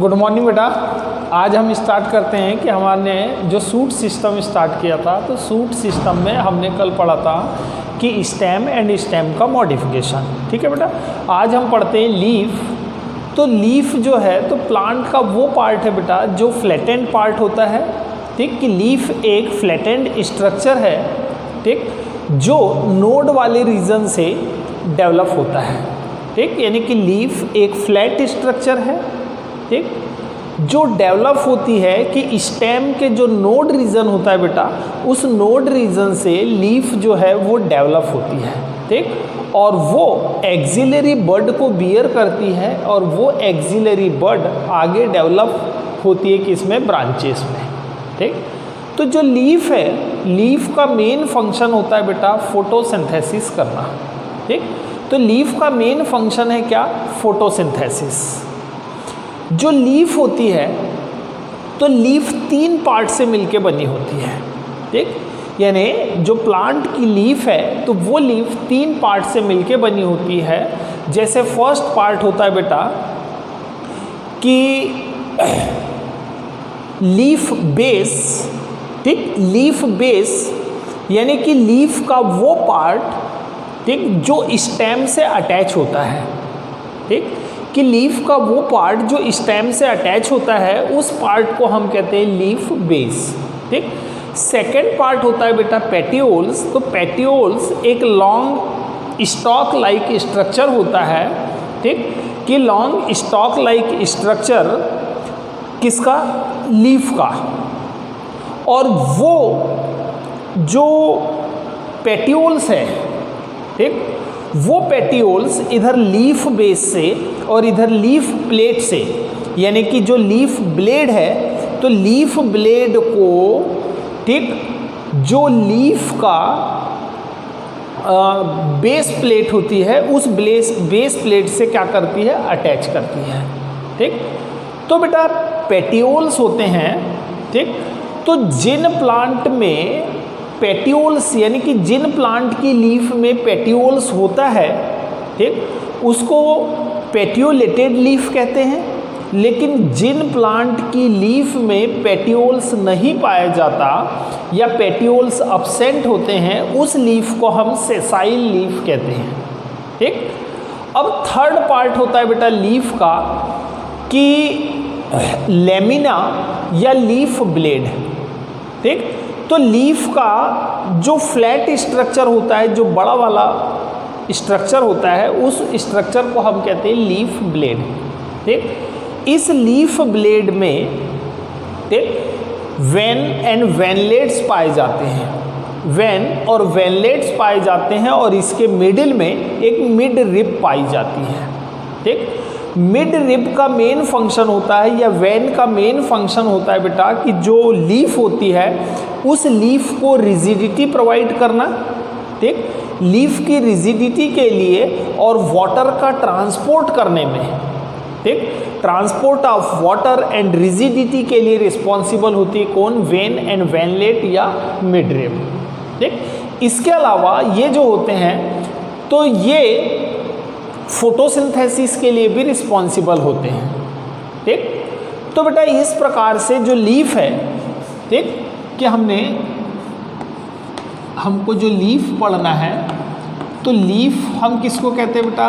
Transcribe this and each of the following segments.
Good morning बेटा। आज हम स्टार्ट करते हैं कि हमारे जो सूट सिस्टम स्टार्ट किया था, तो सूट सिस्टम में हमने कल पढ़ा था कि स्टेम एंड स्टेम का मॉडिफिकेशन। ठीक है बेटा। आज हम पढ़ते हैं लीफ। तो लीफ जो है तो प्लांट का वो पार्ट है बेटा जो फ्लैटेंड पार्ट होता है। ठीक, कि लीफ एक फ्लैटेंड स्ट्रक्चर है, ठीक, जो नोड वाले रीजन से डेवलप होता है। ठीक, यानी कि लीफ एक फ्लैट स्ट्रक्चर है, ठीक, जो डेवलप होती है कि स्टेम के जो नोड रीजन होता है बेटा, उस नोड रीजन से लीफ जो है वो डेवलप होती है। ठीक, और वो एक्सिलरी बड को बियर करती है और वो एक्सिलरी बड आगे डेवलप होती है किसमें, ब्रांचेस में। ठीक, तो जो लीफ है, लीफ का मेन फंक्शन होता है बेटा फोटोसिंथेसिस करना। ठीक, तो लीफ का मेन फंक्शन है क्या, फोटोसिंथेसिस। जो लीफ होती है तो लीफ 3 पार्ट से मिलके बनी होती है। ठीक, यानी जो प्लांट की लीफ है तो वो लीफ 3 पार्ट से मिलके बनी होती है। जैसे फर्स्ट पार्ट होता है बेटा कि लीफ बेस। ठीक, लीफ बेस यानी कि लीफ का वो पार्ट, ठीक, जो स्टेम से अटैच होता है। ठीक, कि लीफ का वो पार्ट जो स्टेम से अटैच होता है उस पार्ट को हम कहते हैं लीफ बेस। ठीक, सेकेंड पार्ट होता है बेटा पेटियोल्स। तो पेटियोल्स एक लॉन्ग स्टॉक लाइक स्ट्रक्चर होता है। ठीक, कि लॉन्ग स्टॉक लाइक स्ट्रक्चर किसका, लीफ का। और वो जो पेटियोल्स है, ठीक, वो पेटियोल्स इधर लीफ बेस से और इधर लीफ प्लेट से, यानी कि जो लीफ ब्लेड है तो लीफ ब्लेड को, ठीक, जो लीफ का बेस प्लेट होती है उस बेस प्लेट से क्या करती है, अटैच करती है। ठीक, तो बेटा पेटियोल्स होते हैं। ठीक, तो जिन प्लांट में पेटियोल्स यानी कि जिन प्लांट की लीफ में पेटियोल्स होता है, ठीक, उसको पेटियोलेटेड लीफ कहते हैं। लेकिन जिन प्लांट की लीफ में पेटियोल्स नहीं पाया जाता या पेटियोल्स अब्सेंट होते हैं उस लीफ को हम सेसाइल लीफ कहते हैं। ठीक, अब थर्ड पार्ट होता है बेटा लीफ का कि लेमिना या लीफ ब्लेड। ठीक, तो लीफ का जो फ्लैट स्ट्रक्चर होता है, जो बड़ा वाला स्ट्रक्चर होता है, उस स्ट्रक्चर को हम कहते हैं लीफ ब्लेड। ठीक, इस लीफ ब्लेड में, ठीक, वेन एंड वेनलेट्स पाए जाते हैं। वेन और वेनलेट्स पाए जाते हैं और इसके मिडिल में एक मिड रिब पाई जाती है। ठीक, मिड रिब का मेन फंक्शन होता है या वेन का मेन फंक्शन होता है बेटा कि जो लीफ होती है उस लीफ को रिजिडिटी प्रोवाइड करना। ठीक, लीफ की रिजिडिटी के लिए और वाटर का ट्रांसपोर्ट करने में, ठीक, transport of water and rigidity के लिए रिस्पॉन्सिबल होती है कौन, वेन एंड वेनलेट या मिड रिब। ठीक, इसके अलावा ये जो होते हैं तो ये फोटोसिंथेसिस के लिए भी रिस्पॉन्सिबल होते हैं। ठीक, तो बेटा इस प्रकार से जो लीफ है, ठीक, कि हमको जो लीफ पढ़ना है तो लीफ हम किसको कहते हैं बेटा,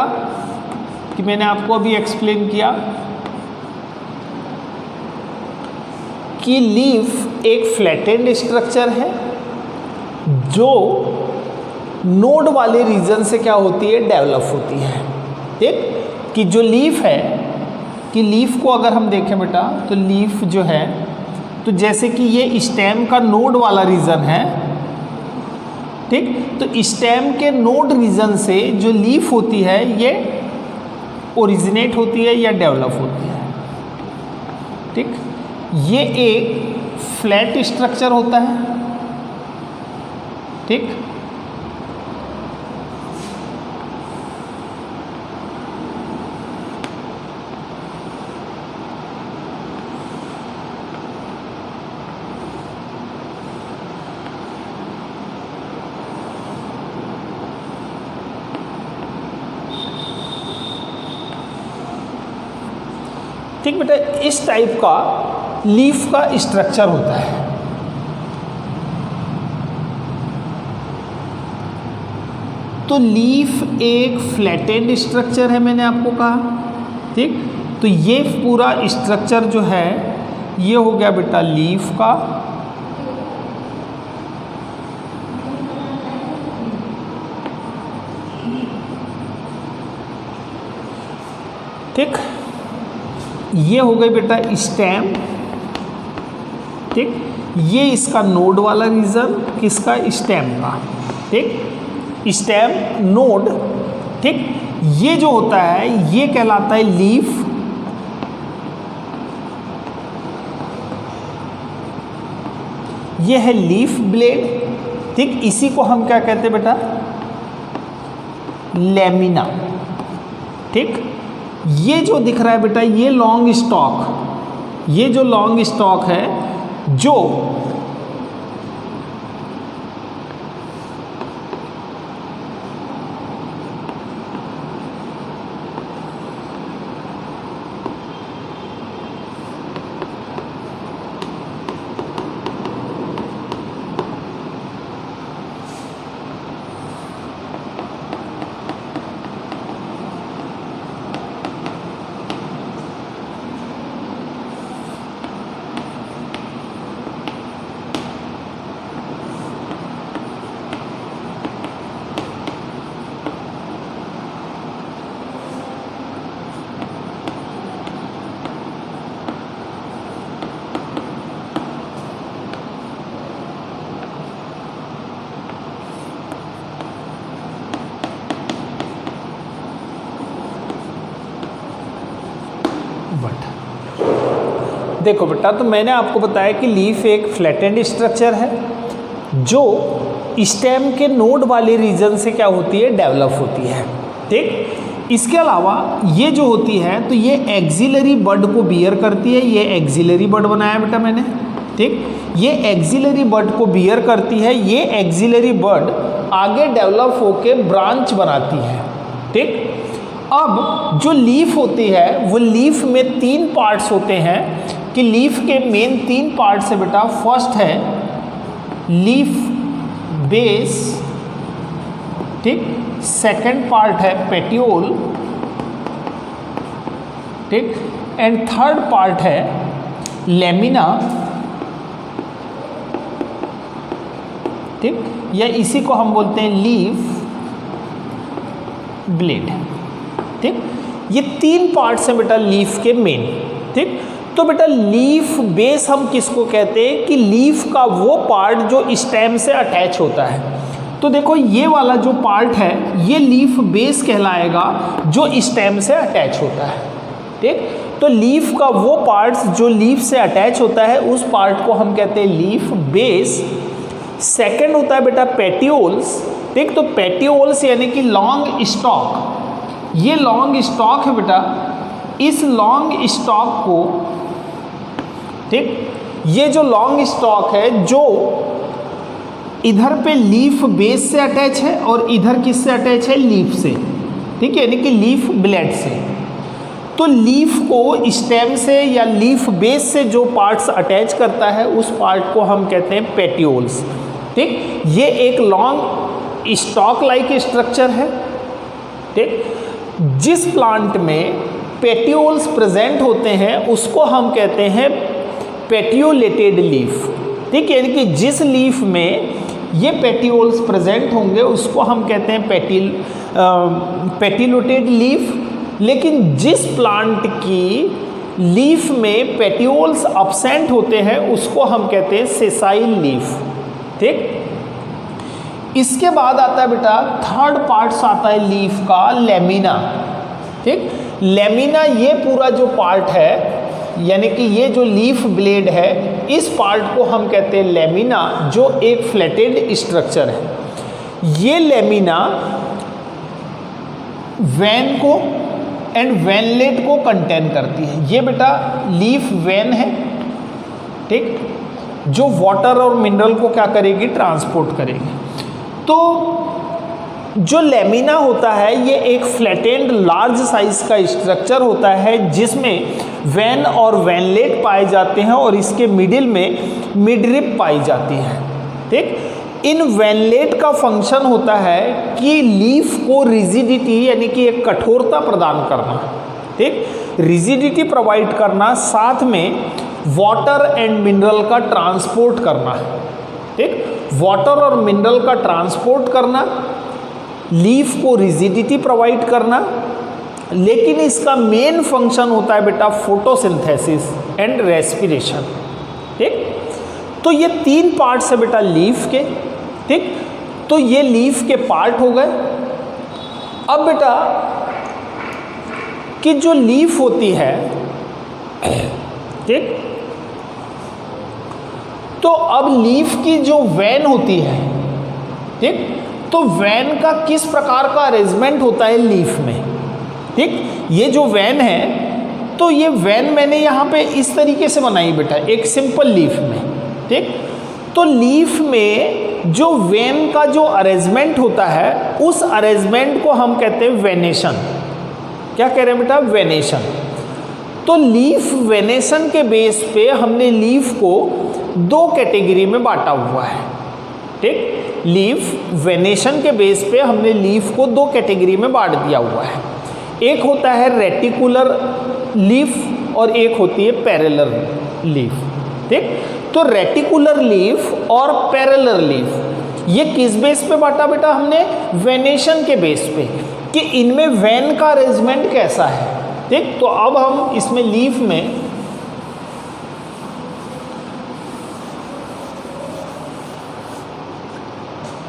कि मैंने आपको अभी एक्सप्लेन किया कि लीफ एक फ्लैटेंड स्ट्रक्चर है जो नोड वाले रीजन से क्या होती है, डेवलप होती है। ठीक, कि जो लीफ है, कि लीफ को अगर हम देखें बेटा तो लीफ जो है तो जैसे कि ये स्टेम का नोड वाला रीजन है। ठीक, तो स्टेम के नोड रीजन से जो लीफ होती है ये ओरिजिनेट होती है या डेवलप होती है। ठीक, ये एक फ्लैट स्ट्रक्चर होता है। ठीक, ठीक बेटा, इस टाइप का लीफ का स्ट्रक्चर होता है। तो लीफ एक फ्लैटेंड स्ट्रक्चर है, मैंने आपको कहा, ठीक। तो ये पूरा स्ट्रक्चर जो है ये हो गया बेटा लीफ का, ठीक। ये हो गई बेटा स्टेम, ठीक। ये इसका नोड वाला रीजन, किसका, स्टेम का, ठीक, स्टेम नोड, ठीक। ये जो होता है ये कहलाता है लीफ, ये है लीफ ब्लेड, ठीक। इसी को हम क्या कहते हैं बेटा, लेमिना, ठीक। ये जो दिख रहा है बेटा ये लॉन्ग स्टॉक, ये जो लॉन्ग स्टॉक है जो देखो बेटा, तो मैंने आपको बताया कि लीफ एक फ्लैटेंड स्ट्रक्चर है जो स्टेम के नोड वाले रीजन से क्या होती है, डेवलप होती है, ठीक। इसके अलावा ये जो होती है तो ये एक्सिलरी बड को बियर करती है, ये एक्सिलरी बड बनाया बेटा मैंने, ठीक। ये एक्सिलरी बड को बियर करती है, ये एक्सिलरी बड आगे डेवलप होके ब्रांच बनाती है, ठीक। अब जो लीफ होती है वो लीफ में 3 पार्ट्स होते हैं कि लीफ के मेन 3 पार्ट्स है बेटा। फर्स्ट है लीफ बेस, ठीक। सेकंड पार्ट है पेटियोल, ठीक। एंड थर्ड पार्ट है लेमिना, ठीक। या इसी को हम बोलते हैं लीफ ब्लेड, ठीक। ये 3 पार्ट्स हैं बेटा लीफ के मेन, ठीक। तो बेटा लीफ बेस हम किसको कहते हैं कि लीफ का वो पार्ट जो स्टेम से अटैच होता है। तो देखो ये वाला जो पार्ट है ये लीफ बेस कहलाएगा जो स्टेम से अटैच होता है, ठीक। तो लीफ का वो पार्ट जो लीफ से अटैच होता है उस पार्ट को हम कहते हैं लीफ बेस। सेकंड होता है बेटा पेटियोल्स, ठीक। तो पेटियोल्स यानी कि लॉन्ग स्टॉक, ये लॉन्ग स्टॉक है बेटा, इस लॉन्ग स्टॉक को, ठीक, ये जो लॉन्ग स्टॉक है जो इधर पे लीफ बेस से अटैच है और इधर किससे अटैच है, लीफ से, ठीक है, यानी कि लीफ ब्लेड से। तो लीफ को स्टेम से या लीफ बेस से जो पार्ट्स अटैच करता है उस पार्ट को हम कहते हैं पेटियोल्स, ठीक। ये एक लॉन्ग स्टॉक लाइक स्ट्रक्चर है, ठीक। जिस प्लांट में पेटियोल्स प्रेजेंट होते हैं उसको हम कहते हैं पेटियोलेटेड लीफ, ठीक। यानी कि जिस लीफ में ये पेटियोल्स प्रेजेंट होंगे उसको हम कहते हैं पेटिलोटेड लीफ। लेकिन जिस प्लांट की लीफ में पेटियोल्स अब्सेंट होते हैं उसको हम कहते हैं सेसाइल लीफ, ठीक। इसके बाद आता है बेटा थर्ड पार्ट्स आता है लीफ का लेमिना, ठीक। लेमिना ये पूरा जो पार्ट है यानी कि ये जो लीफ ब्लेड है इस पार्ट को हम कहते हैं लेमिना जो एक फ्लैटेड स्ट्रक्चर है। ये लेमिना वेन को एंड वेनलेट को कंटेन करती है। ये बेटा लीफ वेन है, ठीक, जो वाटर और मिनरल को क्या करेगी, ट्रांसपोर्ट करेगी। तो जो लेमिना होता है ये एक फ्लैटेंड लार्ज साइज का स्ट्रक्चर होता है जिसमें वैन और वैनलेट पाए जाते हैं और इसके मिडिल में मिडरिप पाई जाती है। ठीक, इन वैनलेट का फंक्शन होता है कि लीफ को रिजिडिटी यानी कि एक कठोरता प्रदान करना। ठीक, रिजिडिटी प्रोवाइड करना, साथ में वाटर एंड मिनरल का ट्रांसपोर्ट करना। ठीक, वाटर और मिनरल का ट्रांसपोर्ट करना, लीफ को रिजिडिटी प्रोवाइड करना, लेकिन इसका मेन फंक्शन होता है बेटा फोटोसिंथेसिस एंड रेस्पिरेशन। ठीक, तो ये 3 पार्ट्स है बेटा लीफ के। ठीक, तो ये लीफ के पार्ट हो गए। अब बेटा कि जो लीफ होती है, ठीक, तो अब लीफ की जो वैन होती है, ठीक, तो वैन का किस प्रकार का अरेंजमेंट होता है लीफ में। ठीक, ये जो वैन है तो ये वैन मैंने यहाँ पे इस तरीके से बनाई बेटा, एक सिंपल लीफ में। ठीक, तो लीफ में जो वैन का जो अरेंजमेंट होता है उस अरेंजमेंट को हम कहते हैं वेनेशन। क्या कह रहे हैं बेटा? वेनेशन। तो लीफ वेनेशन के बेस पे हमने लीफ को 2 कैटेगरी में बांटा हुआ है। ठीक, लीफ वेनेशन के बेस पे हमने लीफ को 2 कैटेगरी में बांट दिया हुआ है। एक होता है रेटिकुलर लीफ और एक होती है पैरेलल लीफ। ठीक, तो रेटिकुलर लीफ और पैरेलल लीफ ये किस बेस पे बांटा बेटा हमने? वेनेशन के बेस पे, कि इनमें वैन का अरेंजमेंट कैसा है। ठीक, तो अब हम इसमें लीफ में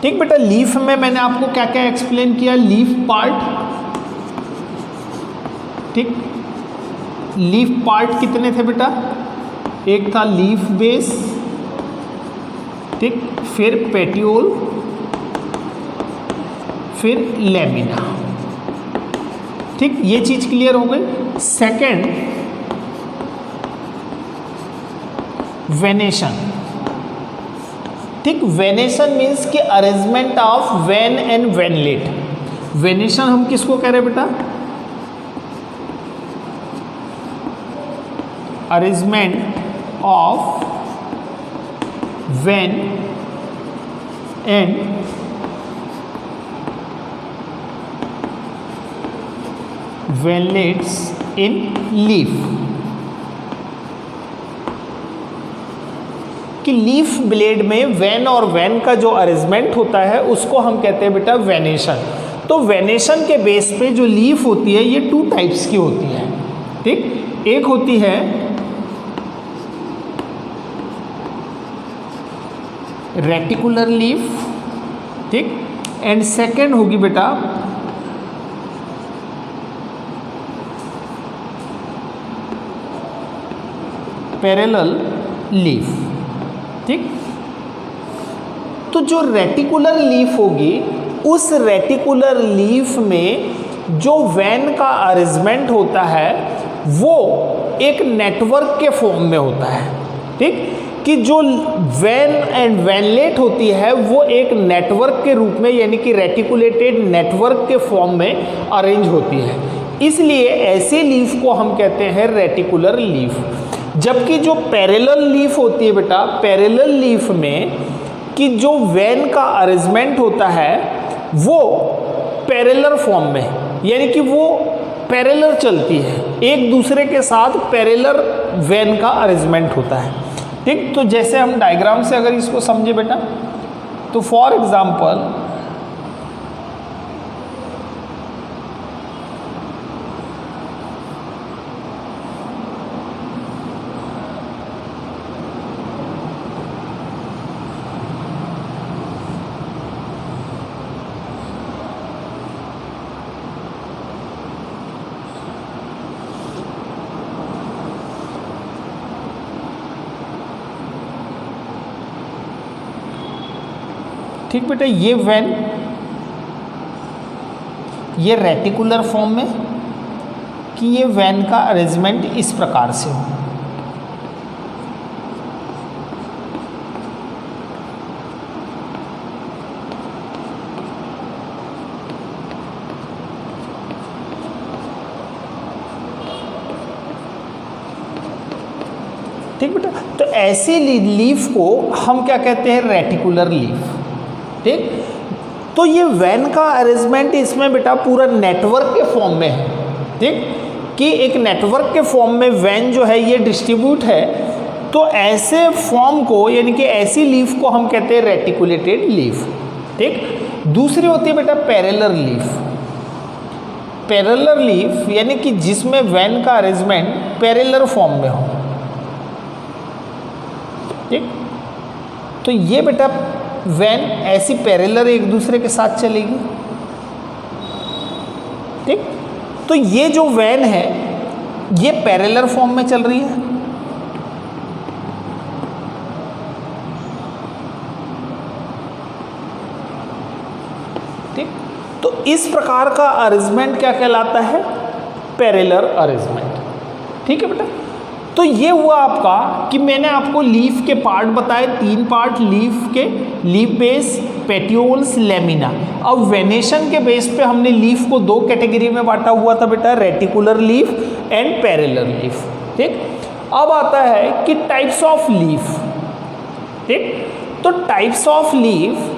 ठीक बेटा, लीफ में मैंने आपको क्या क्या एक्सप्लेन किया? Leaf part. ठीक, लीफ पार्ट कितने थे बेटा? एक था लीफ बेस, ठीक, फिर पेटियोल, फिर लेमिना। ठीक, ये चीज क्लियर हो गई। Second, venation. ठीक, वेनेशन मीन्स कि arrangement of vein and veinlet. Venation हम किसको कह रहे हैं बेटा? Arrangement of vein and veinlets in leaf. कि लीफ ब्लेड में वैन और वैन का जो अरेंजमेंट होता है उसको हम कहते हैं बेटा वेनेशन। तो वेनेशन के बेस पे जो लीफ होती है ये 2 टाइप्स की होती है। ठीक, एक होती है रेटिकुलर लीफ, ठीक, एंड सेकेंड होगी बेटा पैरेलल लीफ। ठीक, तो जो रेटिकुलर लीफ होगी उस रेटिकुलर लीफ में जो वैन का अरेंजमेंट होता है वो एक नेटवर्क के फॉर्म में होता है। ठीक, कि जो वैन एंड वैनलेट होती है वो एक नेटवर्क के रूप में यानी कि रेटिकुलेटेड नेटवर्क के फॉर्म में अरेंज होती है, इसलिए ऐसे लीफ को हम कहते हैं रेटिकुलर लीफ। जबकि जो पैरेलल लीफ होती है बेटा, पैरेलल लीफ में कि जो वैन का अरेंजमेंट होता है वो पैरेलल फॉर्म में, यानी कि वो पैरेलल चलती है, एक दूसरे के साथ पैरेलल वैन का अरेंजमेंट होता है। ठीक, तो जैसे हम डायग्राम से अगर इसको समझे बेटा, तो फॉर एग्जांपल ठीक बेटा, ये वैन ये रेटिकुलर फॉर्म में कि ये वैन का अरेंजमेंट इस प्रकार से हो। ठीक बेटा। तो ऐसी लीफ को हम क्या कहते हैं, रेटिकुलर लीफ। ठीक, तो ये वैन का अरेंजमेंट इसमें बेटा पूरा नेटवर्क के फॉर्म में है। ठीक, कि एक नेटवर्क के फॉर्म में वैन जो है ये डिस्ट्रीब्यूट है। तो ऐसे फॉर्म को यानी कि ऐसी लीफ को हम कहते हैं रेटिकुलेटेड लीफ। ठीक, दूसरी होती है बेटा पैरेलल लीफ। पैरेलल लीफ यानी कि जिसमें वैन का अरेंजमेंट पैरेलल फॉर्म में हो। ठीक, तो ये बेटा वैन ऐसी पैरेलल एक दूसरे के साथ चलेगी। ठीक, तो ये जो वैन है ये पैरेलल फॉर्म में चल रही है। ठीक, तो इस प्रकार का अरेंजमेंट क्या कहलाता है, पैरेलल अरेंजमेंट। ठीक है बेटा। तो ये हुआ आपका कि मैंने आपको लीफ के पार्ट बताए, 3 पार्ट लीफ के, लीफ बेस, पेटियोल्स, लेमिना। अब वेनेशन के बेस पे हमने लीफ को 2 कैटेगरी में बांटा हुआ था बेटा, reticular leaf and parallel leaf. ठीक, अब आता है कि टाइप्स ऑफ लीफ। ठीक, तो टाइप्स ऑफ लीफ,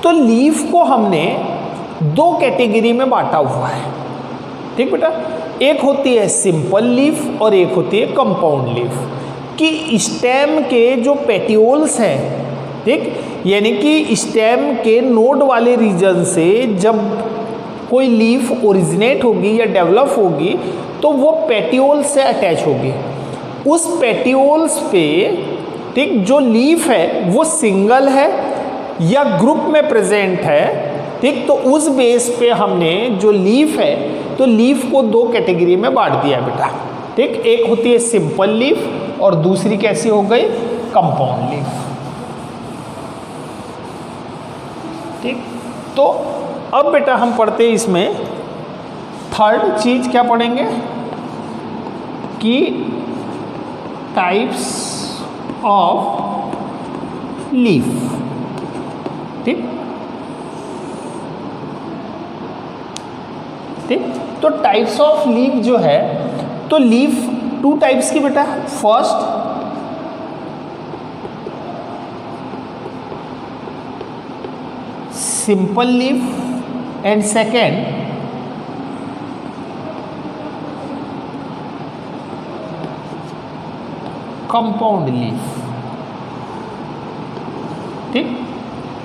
तो लीफ को हमने 2 कैटेगरी में बांटा हुआ है। ठीक बेटा, एक होती है सिंपल लीफ और एक होती है कंपाउंड लीफ। कि स्टेम के जो पेटियोल्स हैं, ठीक, यानी कि स्टेम के नोड वाले रीजन से जब कोई लीफ ओरिजिनेट होगी या डेवलप होगी तो वो पेटियोल से अटैच होगी। उस पेटियोल्स पे, ठीक, जो लीफ है वो सिंगल है या ग्रुप में प्रेजेंट है। ठीक, तो उस बेस पे हमने जो लीफ है तो लीफ को 2 कैटेगरी में बांट दिया बेटा। ठीक, एक होती है सिंपल लीफ और दूसरी कैसी हो गई, कंपाउंड लीफ। ठीक, तो अब बेटा हम पढ़ते हैं इसमें थर्ड चीज क्या पढ़ेंगे कि टाइप्स ऑफ लीफ। ठीक, ठीक, तो टाइप्स ऑफ लीफ जो है, तो लीफ 2 टाइप्स की बेटा। First simple leaf and second compound leaf. ठीक,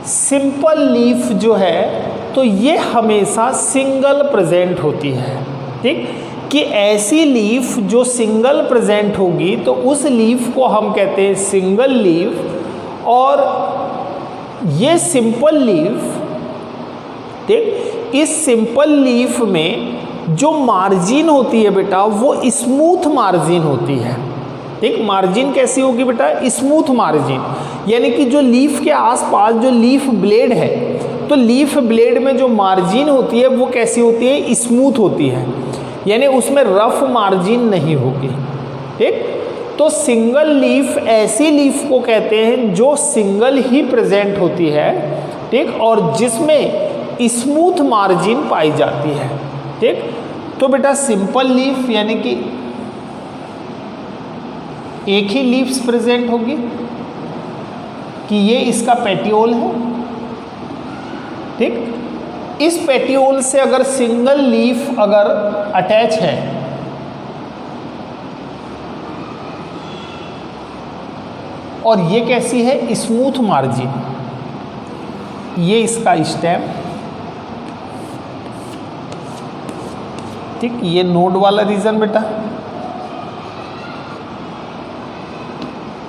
सिंपल लीफ जो है तो ये हमेशा सिंगल प्रेजेंट होती है। ठीक, कि ऐसी लीफ जो सिंगल प्रेजेंट होगी तो उस लीफ को हम कहते हैं सिंगल लीफ। और ये सिंपल लीफ, ठीक, इस सिंपल लीफ में जो मार्जिन होती है बेटा वो स्मूथ मार्जिन होती है। ठीक, मार्जिन कैसी होगी बेटा, स्मूथ मार्जिन, यानी कि जो लीफ के आसपास जो लीफ ब्लेड है तो लीफ ब्लेड में जो मार्जिन होती है वो कैसी होती है, स्मूथ होती है, यानी उसमें रफ मार्जिन नहीं होगी। ठीक, तो सिंगल लीफ ऐसी लीफ को कहते हैं जो सिंगल ही प्रेजेंट होती है। ठीक, और जिसमें स्मूथ मार्जिन पाई जाती है। ठीक, तो बेटा सिंपल लीफ यानी कि एक ही लीव्स प्रेजेंट होगी कि ये इसका पेटियोल है। ठीक, इस पेटियोल से अगर सिंगल लीफ अगर अटैच है और ये कैसी है, स्मूथ मार्जिन, ये इसका स्टेम। ठीक, ये नोड वाला रीजन बेटा।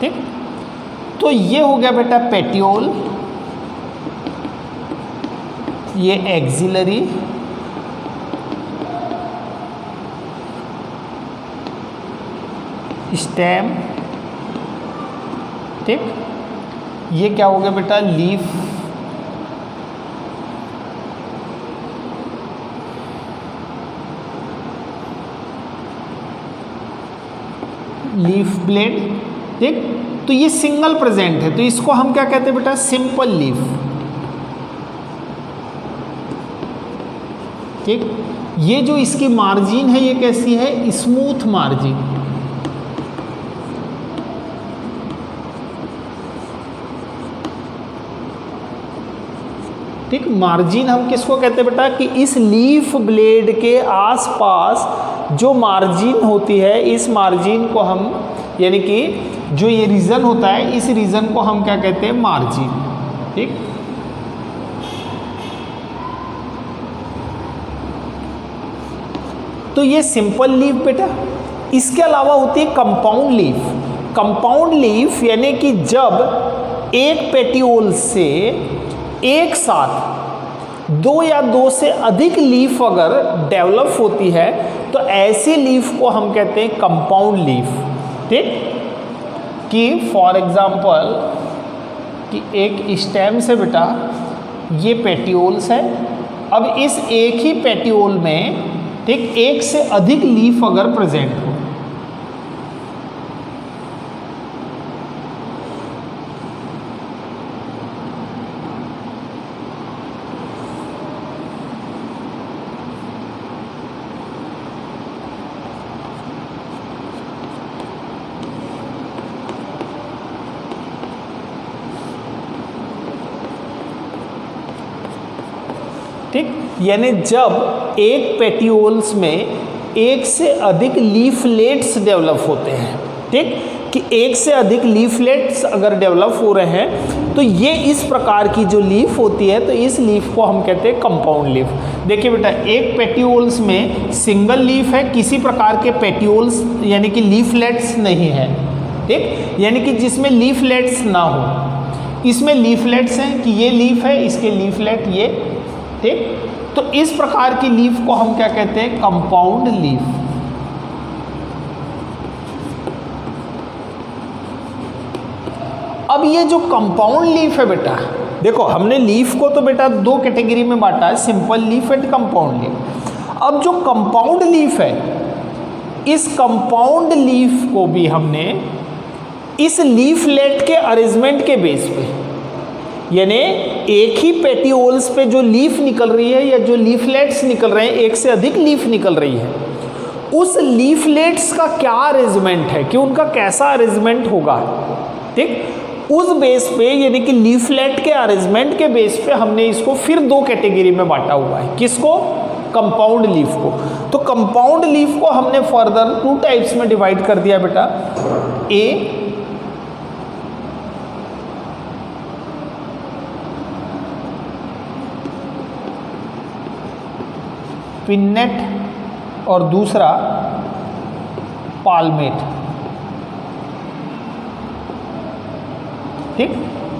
ठीक, तो ये हो गया बेटा पेटियोल, ये एक्सिलरी, स्टेम। ठीक, ये क्या हो गया बेटा, लीफ। Leaf blade. ठीक, तो ये सिंगल प्रेजेंट है तो इसको हम क्या कहते हैं बेटा, सिंपल लीफ। ठीक, ये जो इसकी मार्जिन है ये कैसी है, स्मूथ मार्जिन। ठीक, मार्जिन हम किसको कहते हैं बेटा, कि इस लीफ ब्लेड के आसपास जो मार्जिन होती है, इस मार्जिन को हम, यानी कि जो ये रीजन होता है, इस रीजन को हम क्या कहते हैं, मार्जिन। ठीक, तो ये सिंपल लीफ बेटा। इसके अलावा होती है कंपाउंड लीफ। कंपाउंड लीफ यानी कि जब एक पेटियोल से एक साथ दो या दो से अधिक लीफ अगर डेवलप होती है तो ऐसी लीफ को हम कहते हैं कंपाउंड लीफ। ठीक, कि फॉर एग्जांपल कि एक स्टेम से बेटा ये पेटियोल्स है, अब इस एक ही पेटियोल में ठीक एक से अधिक लीफ अगर प्रेजेंट हो, ठीक, यानी जब एक पेटियोल्स में एक से अधिक लीफलेट्स डेवलप होते हैं, ठीक, कि एक से अधिक लीफलेट्स अगर डेवलप हो रहे हैं तो ये इस प्रकार की जो लीफ होती है, तो इस लीफ को हम कहते हैं कंपाउंड लीफ। देखिए बेटा, एक पेटियोल्स में सिंगल लीफ है, किसी प्रकार के पेटियोल्स यानी कि लीफलेट्स नहीं है। ठीक, यानी कि जिसमें लीफलेट्स ना हो, इसमें लीफलेट्स हैं कि ये लीफ है, इसके लीफलेट ये। ठीक, तो इस प्रकार की लीफ को हम क्या कहते हैं, कंपाउंड लीफ। अब ये जो कंपाउंड लीफ है बेटा, देखो हमने लीफ को तो बेटा दो कैटेगरी में बांटा है, simple leaf and compound leaf. अब जो कंपाउंड लीफ है, इस कंपाउंड लीफ को भी हमने इस लीफलेट के अरेंजमेंट के बेस पे, यानी एक ही पेटियोल्स पे जो लीफ निकल रही है या जो लीफलेट्स निकल रहे हैं, एक से अधिक लीफ निकल रही है, उस लीफलेट्स का क्या अरेंजमेंट है, कि उनका कैसा अरेंजमेंट होगा। ठीक, उस बेस पे यानी कि लीफलेट के अरेंजमेंट के बेस पे हमने इसको फिर दो कैटेगरी में बांटा हुआ है। किसको, कंपाउंड लीफ को। तो कंपाउंड लीफ को हमने फर्दर टू टाइप्स में डिवाइड कर दिया बेटा, ए पिन्नेट और दूसरा पाल्मेट। ठीक,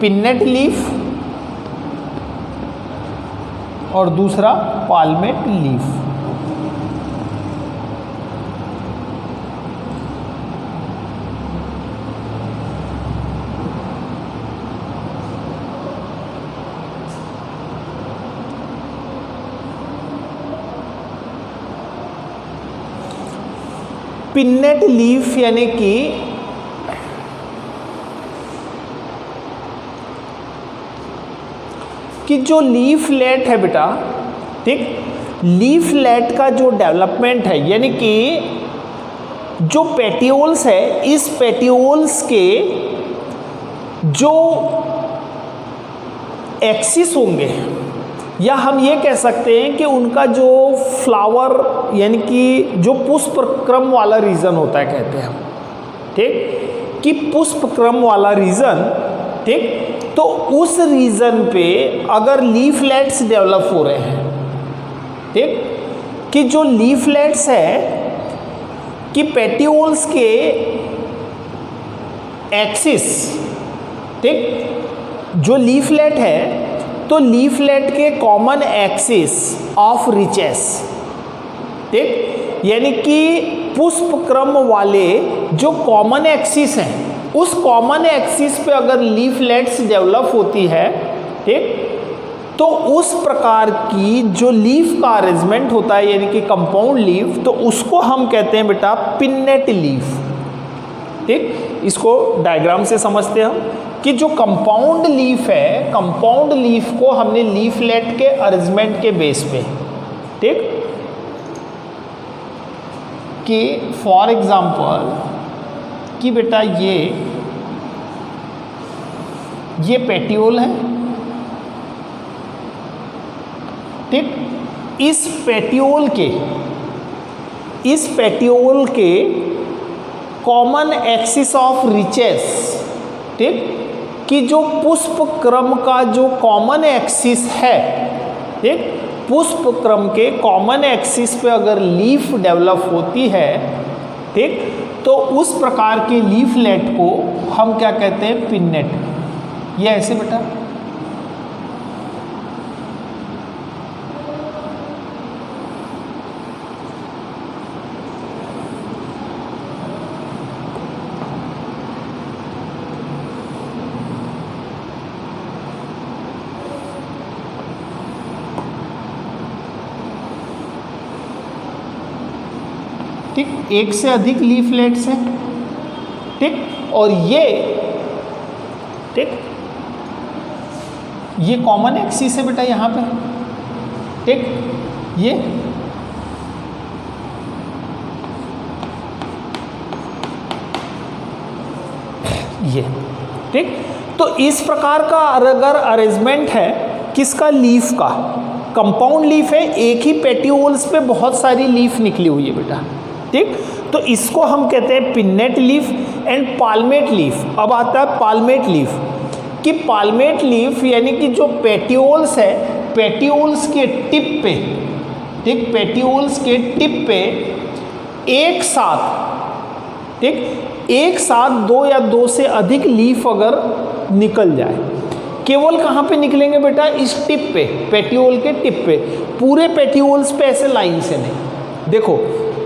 पिन्नेट लीफ और दूसरा पाल्मेट लीफ। पिन्नेट लीफ यानी कि जो लीफलेट है बेटा, ठीक, लीफलेट का जो डेवलपमेंट है, यानी कि जो पेटियोल्स है, इस पेटियोल्स के जो एक्सिस होंगे, या हम ये कह सकते हैं कि उनका जो फ्लावर यानी कि जो पुष्प क्रम वाला रीजन होता है, कहते हैं हम, ठीक, कि पुष्प क्रम वाला रीजन। ठीक, तो उस रीजन पे अगर लीफलेट्स डेवलप हो रहे हैं, ठीक, कि जो लीफलेट्स है कि पेटियोल्स के एक्सिस, ठीक, जो लीफलेट है तो लीफलेट के कॉमन एक्सिस ऑफ रिचेस, ठीक, यानी कि पुष्प क्रम वाले जो कॉमन एक्सिस हैं, उस कॉमन एक्सिस पे अगर लीफलेट्स डेवलप होती है, ठीक, तो उस प्रकार की जो लीफ का अरेंजमेंट होता है यानी कि कंपाउंड लीफ, तो उसको हम कहते हैं बेटा पिन्नेट लीफ। ठीक, इसको डायग्राम से समझते हैं हम कि जो कंपाउंड लीफ है, कंपाउंड लीफ को हमने लीफलेट के अरेंजमेंट के बेस पे, ठीक, कि फॉर एग्जांपल कि बेटा ये पेटियोल है, ठीक, इस पेटियोल के कॉमन एक्सिस ऑफ रिचेस, ठीक, कि जो पुष्प क्रम का जो कॉमन एक्सिस है, ठीक, पुष्प क्रम के कॉमन एक्सिस पे अगर लीफ डेवलप होती है, ठीक, तो उस प्रकार के लीफलेट को हम क्या कहते हैं, पिन्नेट। ये ऐसे बेटा, ठीक, एक से अधिक लीफलेट्स हैं, ठीक, और ये, ठीक, ये कॉमन एक्सिस है बेटा यहाँ पे, ठीक, ये ठीक। तो इस प्रकार का अगर अरेंजमेंट है किसका, लीफ का, कंपाउंड लीफ है, एक ही पेटियोल्स पे बहुत सारी लीफ निकली हुई है बेटा, ठीक, तो इसको हम कहते हैं पिन्नेट लीफ एंड पाल्मेट लीफ। अब आता है पाल्मेट लीफ, कि पाल्मेट लीफ यानी कि जो पेटियोल्स है, पेटियोल्स के टिप पे, ठीक, पेटियोल्स के टिप पे एक साथ, ठीक, एक साथ दो या दो से अधिक लीफ अगर निकल जाए, केवल कहाँ पे निकलेंगे बेटा, इस टिप पे, पेटियोल के टिप पे, पूरे पेटियोल्स पे ऐसे लाइन से नहीं। देखो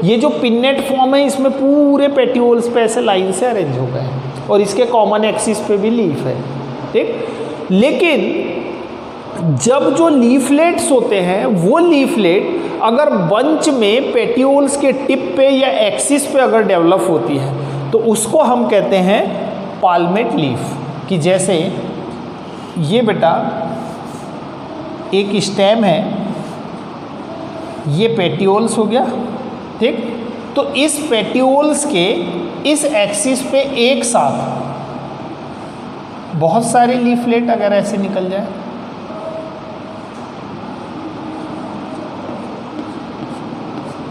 ये जो पिन्नेट फॉर्म है इसमें पूरे पेटियोल्स पे ऐसे लाइन से अरेंज हो गए और इसके कॉमन एक्सिस पे भी लीफ है, ठीक। लेकिन जब जो लीफलेट्स होते हैं वो लीफलेट अगर बंच में पेटियोल्स के टिप पे या एक्सिस पे अगर डेवलप होती है तो उसको हम कहते हैं पाल्मेट लीफ। कि जैसे ये बेटा एक स्टेम है, ये पेटियोल्स हो गया, ठीक, तो इस पेटियोल्स के इस एक्सिस पे एक साथ बहुत सारे लीफलेट अगर ऐसे निकल जाए,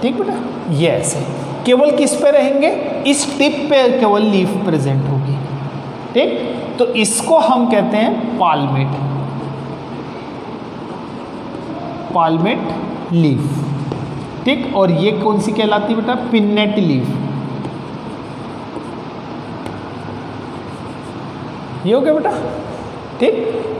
ठीक बेटा, ये ऐसे केवल किस पे रहेंगे, इस टिप पे केवल लीफ प्रेजेंट होगी, ठीक, तो इसको हम कहते हैं पाल्मेट, पाल्मेट लीफ, ठीक। और ये कौन सी कहलाती है बेटा, पिन्नेट लीफ। ये हो गया बेटा, ठीक।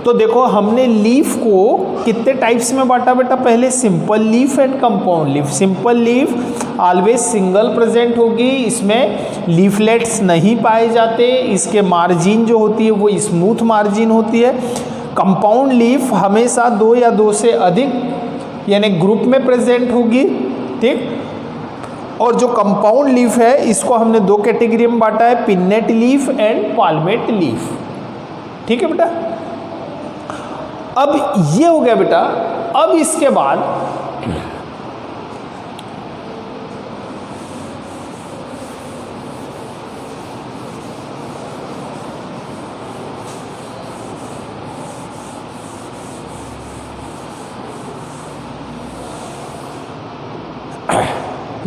तो देखो हमने लीफ को कितने टाइप्स में बांटा बेटा, पहले simple leaf and compound leaf. Simple leaf always single present होगी, इसमें लीफलेट्स नहीं पाए जाते, इसके मार्जिन जो होती है वो स्मूथ मार्जिन होती है। कंपाउंड लीफ हमेशा दो या दो से अधिक यानी ग्रुप में प्रेजेंट होगी, ठीक। और जो कंपाउंड लीफ है इसको हमने दो कैटेगरी में बांटा है, पिन्नेट लीफ एंड पाल्मेट लीफ, ठीक है बेटा। अब ये हो गया बेटा। अब इसके बाद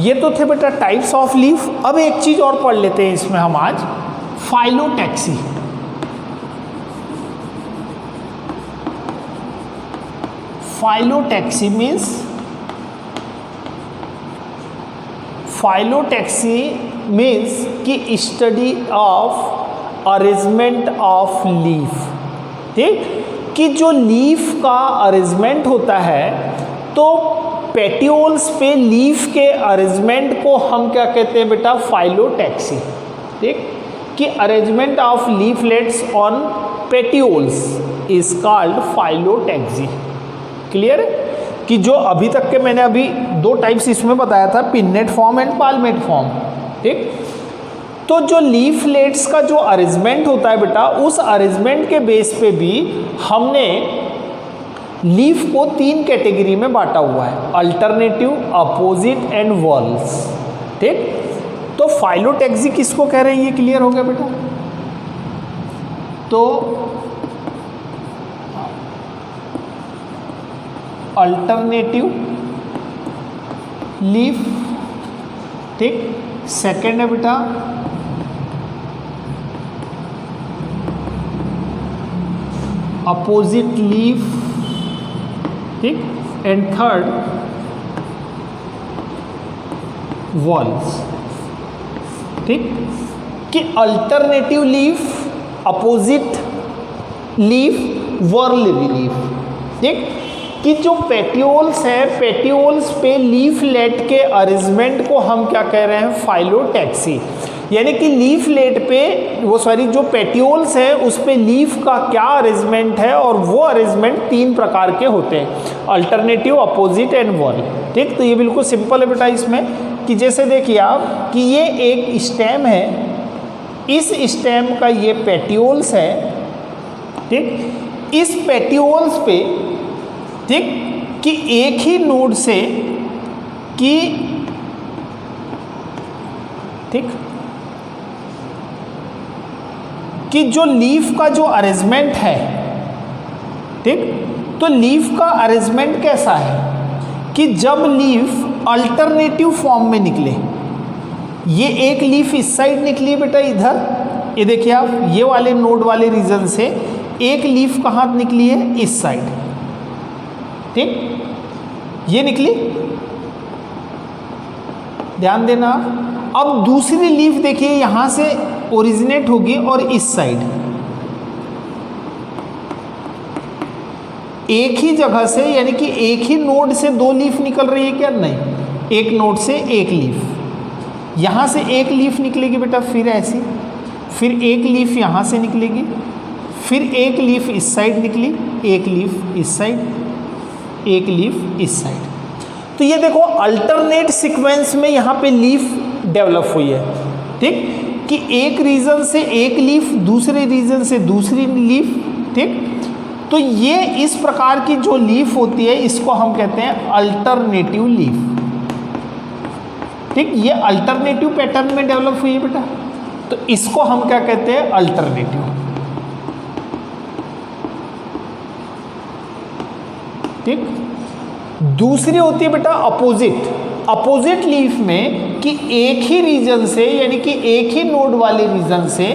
ये तो थे बेटा टाइप्स ऑफ लीफ। अब एक चीज और पढ़ लेते हैं इसमें हम आज, फाइलोटैक्सी। फाइलोटैक्सी मीन्स कि study of arrangement of leaf, ठीक। कि जो लीफ का अरेंजमेंट होता है तो पेटियोल्स पे लीफ के अरेंजमेंट को हम क्या कहते हैं बेटा, फाइलोटैक्सी, ठीक। कि arrangement of leaflets on petioles is called phyllotaxy. Clear है कि जो अभी तक के मैंने अभी दो टाइप्स इसमें बताया था, पिन्नेट फॉर्म एंड पाल्मेट फॉर्म, ठीक। तो जो लीफलेट्स का जो अरेंजमेंट होता है बेटा, उस अरेंजमेंट के बेस पे भी हमने लीफ को तीन कैटेगरी में बांटा हुआ है, अल्टरनेटिव, अपोजिट एंड वर्ल्स, ठीक। तो फाइलोटैक्सी किसको कह रहे हैं, ये क्लियर हो गया बेटा। तो अल्टरनेटिव लीफ, ठीक। सेकेंड है बेटा अपोजिट लीफ, ठीक। एंड थर्ड वॉल्स, ठीक। कि alternative leaf, opposite leaf, whorl leaf, ठीक। कि जो पेटियोल्स है, पेटियोल्स पे लीफलेट के अरेंजमेंट को हम क्या कह रहे हैं, फाइलोटैक्सी। यानी कि लीफलेट पे जो पेटियोल्स है उस पे लीफ का क्या अरेंजमेंट है, और वो अरेंजमेंट 3 प्रकार के होते हैं, अल्टरनेटिव, अपोजिट एंड वर्ल, ठीक। तो ये बिल्कुल सिंपल है बेटा इसमें, कि जैसे देखिए आप कि ये एक स्टेम है, इस स्टेम का ये पेटियोल्स है, ठीक। इस पेटियोल्स पे, ठीक, कि एक ही नोड से कि जो लीफ का जो अरेंजमेंट है, ठीक। तो लीफ का अरेंजमेंट कैसा है कि जब लीफ अल्टरनेटिव फॉर्म में निकले, ये एक लीफ इस साइड निकली बेटा इधर, ये देखिए आप, ये वाले नोड वाले रीजन से एक लीफ कहाँ निकली है, इस साइड, ठीक। ये निकली, ध्यान देना। अब दूसरी लीफ देखिए यहां से ओरिजिनेट होगी और इस साइड एक ही जगह से, यानी कि एक ही नोड से 2 लीफ निकल रही है क्या, नहीं, एक नोड से एक लीफ, यहां से एक लीफ निकलेगी बेटा, फिर ऐसी, फिर एक लीफ यहां से निकलेगी, फिर एक लीफ इस साइड निकली, एक लीफ इस साइड, एक लीफ इस साइड। तो ये देखो अल्टरनेट सीक्वेंस में यहाँ पे लीफ डेवलप हुई है, ठीक। कि एक रीजन से एक लीफ, दूसरे रीजन से दूसरी लीफ, ठीक। तो ये इस प्रकार की जो लीफ होती है इसको हम कहते हैं अल्टरनेटिव लीफ, ठीक। ये अल्टरनेटिव पैटर्न में डेवलप हुई है बेटा, तो इसको हम क्या कहते हैं, अल्टरनेटिव, ठीक। दूसरी होती है बेटा अपोजिट। अपोजिट लीफ में कि एक ही रीजन से, यानी कि एक ही नोड वाले रीजन से,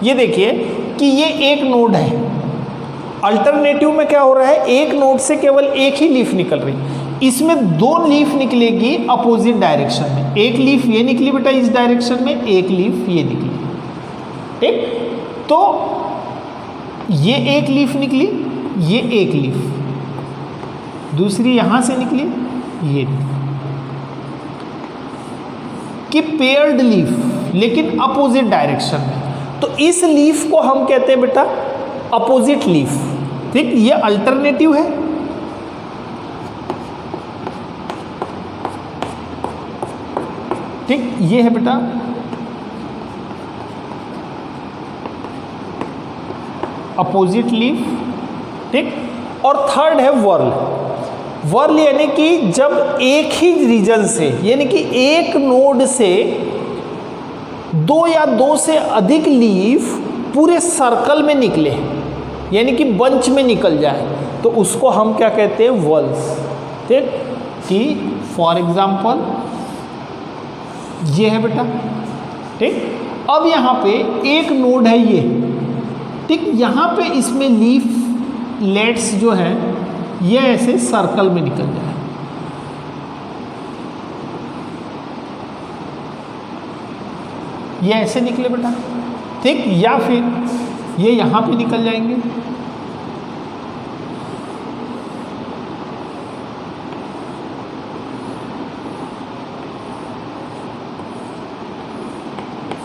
ये देखिए कि ये एक नोड है, अल्टरनेटिव में क्या हो रहा है, एक नोड से केवल एक ही लीफ निकल रही, इसमें 2 लीफ निकलेगी अपोजिट डायरेक्शन में, एक लीफ ये निकली बेटा इस डायरेक्शन में, एक लीफ ये निकली, ठीक। तो ये एक लीफ निकली, ये एक लीफ, दूसरी यहां से निकली, ये कि पेयर्ड लीफ, लेकिन अपोजिट डायरेक्शन में, तो इस लीफ को हम कहते हैं बेटा अपोजिट लीफ, ठीक। ये अल्टरनेटिव है, ठीक। ये है बेटा अपोजिट लीफ, ठीक। और थर्ड है वर्ल। वर्ल यानी कि जब एक ही रीजन से, यानी कि एक नोड से 2 या 2 से अधिक लीफ पूरे सर्कल में निकले, यानी कि बंच में निकल जाए, तो उसको हम क्या कहते हैं, वर्ल्स, ठीक। कि फॉर एग्जाम्पल ये है बेटा, ठीक। अब यहाँ पे एक नोड है ये, ठीक। यहाँ पे इसमें लीफ लेट्स जो है ये ऐसे सर्कल में निकल जाए, ये ऐसे निकले बेटा, ठीक। या फिर ये यहां पे निकल जाएंगे,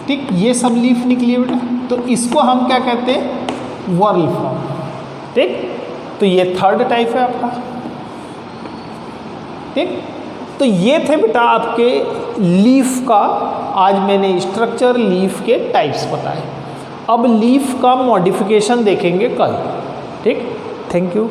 ठीक। ये सब लीफ निकली है बेटा, तो इसको हम क्या कहते हैं, वर्ल फॉर्म, ठीक। तो ये थर्ड टाइप है आपका, ठीक। तो ये थे बेटा आपके लीफ का, आज मैंने स्ट्रक्चर, लीफ के टाइप्स बताए। अब लीफ का मॉडिफिकेशन देखेंगे कल, ठीक। Thank you.